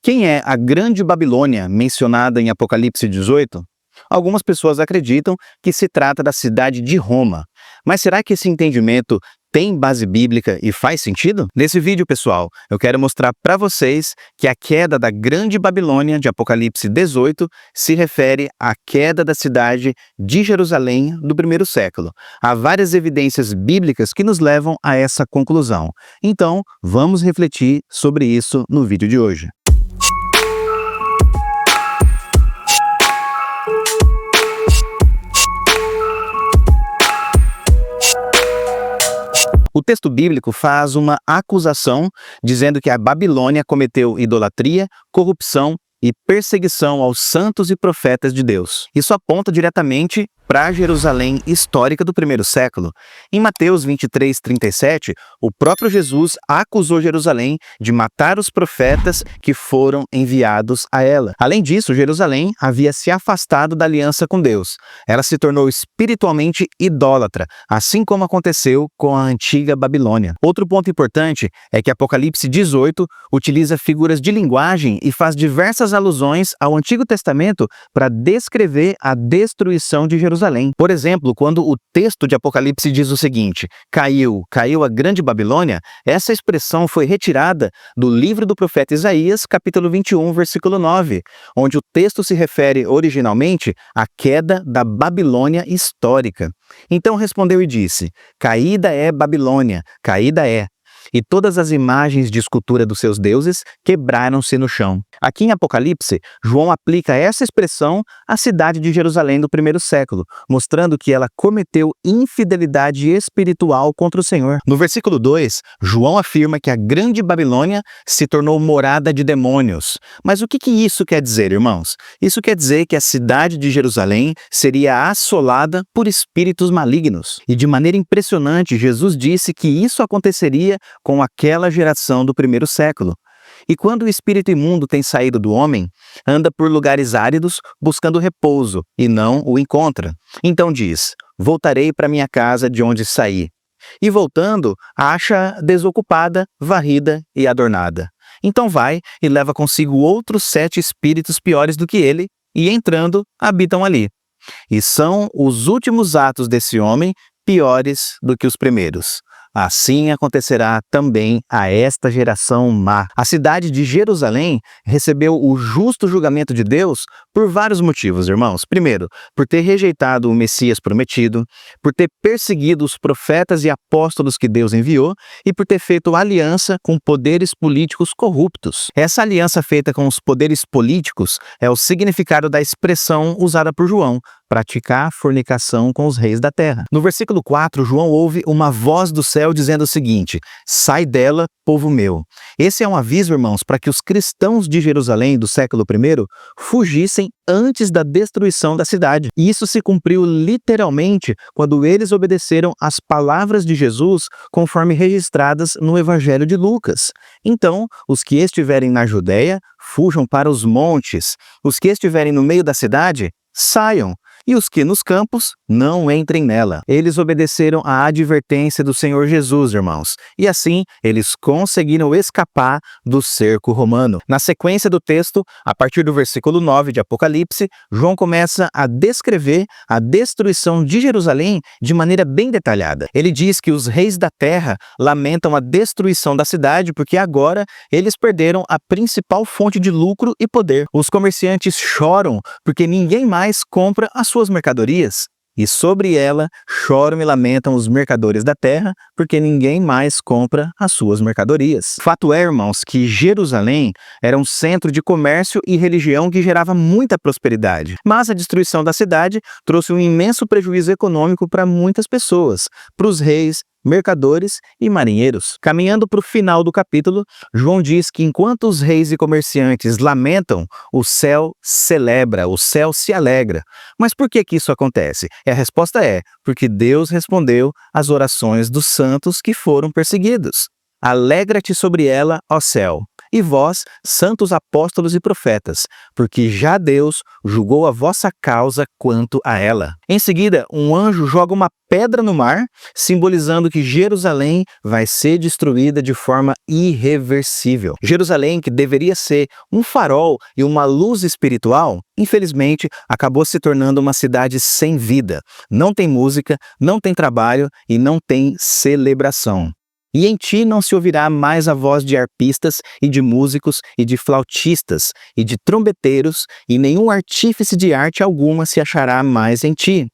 Quem é a Grande Babilônia mencionada em Apocalipse 18? Algumas pessoas acreditam que se trata da cidade de Roma. Mas será que esse entendimento tem base bíblica e faz sentido? Nesse vídeo, pessoal, eu quero mostrar para vocês que a queda da Grande Babilônia de Apocalipse 18 se refere à queda da cidade de Jerusalém do primeiro século. Há várias evidências bíblicas que nos levam a essa conclusão. Então, vamos refletir sobre isso no vídeo de hoje. O texto bíblico faz uma acusação dizendo que a Babilônia cometeu idolatria, corrupção e perseguição aos santos e profetas de Deus. Isso aponta diretamente para a Jerusalém histórica do primeiro século. Em Mateus 23:37, o próprio Jesus acusou Jerusalém de matar os profetas que foram enviados a ela. Além disso, Jerusalém havia se afastado da aliança com Deus. Ela se tornou espiritualmente idólatra, assim como aconteceu com a antiga Babilônia. Outro ponto importante é que Apocalipse 18 utiliza figuras de linguagem e faz diversas alusões ao Antigo Testamento para descrever a destruição de Jerusalém. Por exemplo, quando o texto de Apocalipse diz o seguinte: caiu a grande Babilônia, essa expressão foi retirada do livro do profeta Isaías, capítulo 21, versículo 9, onde o texto se refere originalmente à queda da Babilônia histórica. Então respondeu e disse: caída é Babilônia, caída é. E todas as imagens de escultura dos seus deuses quebraram-se no chão. Aqui em Apocalipse, João aplica essa expressão à cidade de Jerusalém do primeiro século, mostrando que ela cometeu infidelidade espiritual contra o Senhor. No versículo 2, João afirma que a grande Babilônia se tornou morada de demônios. Mas o que isso quer dizer, irmãos? Isso quer dizer que a cidade de Jerusalém seria assolada por espíritos malignos. E de maneira impressionante, Jesus disse que isso aconteceria com aquela geração do primeiro século. E quando o espírito imundo tem saído do homem, anda por lugares áridos buscando repouso e não o encontra. Então diz: voltarei para minha casa de onde saí. E voltando, acha desocupada, varrida e adornada. Então vai e leva consigo outros 7 espíritos piores do que ele, e entrando, habitam ali. E são os últimos atos desse homem piores do que os primeiros. Assim acontecerá também a esta geração má. A cidade de Jerusalém recebeu o justo julgamento de Deus por vários motivos, irmãos. Primeiro, por ter rejeitado o Messias prometido, por ter perseguido os profetas e apóstolos que Deus enviou e por ter feito aliança com poderes políticos corruptos. Essa aliança feita com os poderes políticos é o significado da expressão usada por João: praticar fornicação com os reis da terra. No versículo 4, João ouve uma voz do céu dizendo o seguinte: sai dela, povo meu. Esse é um aviso, irmãos, para que os cristãos de Jerusalém do século I fugissem antes da destruição da cidade. E isso se cumpriu literalmente quando eles obedeceram às palavras de Jesus conforme registradas no Evangelho de Lucas. Então, os que estiverem na Judéia, fujam para os montes. Os que estiverem no meio da cidade, saiam. E os que nos campos, não entrem nela. Eles obedeceram à advertência do Senhor Jesus, irmãos. E assim, eles conseguiram escapar do cerco romano. Na sequência do texto, a partir do versículo 9 de Apocalipse, João começa a descrever a destruição de Jerusalém de maneira bem detalhada. Ele diz que os reis da terra lamentam a destruição da cidade porque agora eles perderam a principal fonte de lucro e poder. Os comerciantes choram porque ninguém mais compra as suas mercadorias, e sobre ela choram e lamentam os mercadores da terra, porque ninguém mais compra as suas mercadorias. Fato é, irmãos, que Jerusalém era um centro de comércio e religião que gerava muita prosperidade. Mas a destruição da cidade trouxe um imenso prejuízo econômico para muitas pessoas, para os reis, mercadores e marinheiros. Caminhando para o final do capítulo, João diz que enquanto os reis e comerciantes lamentam, o céu celebra, o céu se alegra. Mas por que isso acontece? E a resposta é: porque Deus respondeu às orações dos santos que foram perseguidos. Alegra-te sobre ela, ó céu, e vós, santos apóstolos e profetas, porque já Deus julgou a vossa causa quanto a ela. Em seguida, um anjo joga uma pedra no mar, simbolizando que Jerusalém vai ser destruída de forma irreversível. Jerusalém, que deveria ser um farol e uma luz espiritual, infelizmente, acabou se tornando uma cidade sem vida. Não tem música, não tem trabalho e não tem celebração. E em ti não se ouvirá mais a voz de arpistas e de músicos e de flautistas e de trombeteiros, e nenhum artífice de arte alguma se achará mais em ti.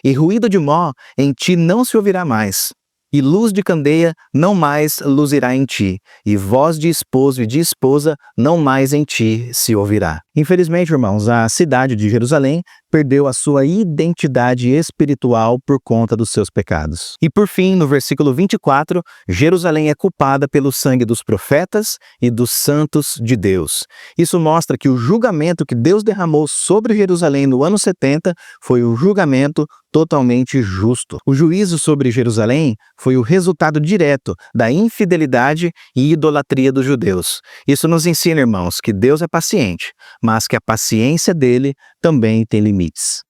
E ruído de mó em ti não se ouvirá mais. E luz de candeia não mais luzirá em ti, e voz de esposo e de esposa não mais em ti se ouvirá. Infelizmente, irmãos, a cidade de Jerusalém perdeu a sua identidade espiritual por conta dos seus pecados. E por fim, no versículo 24, Jerusalém é culpada pelo sangue dos profetas e dos santos de Deus. Isso mostra que o julgamento que Deus derramou sobre Jerusalém no ano 70 foi um julgamento totalmente justo. O juízo sobre Jerusalém foi o resultado direto da infidelidade e idolatria dos judeus. Isso nos ensina, irmãos, que Deus é paciente, mas que a paciência dele também tem limites.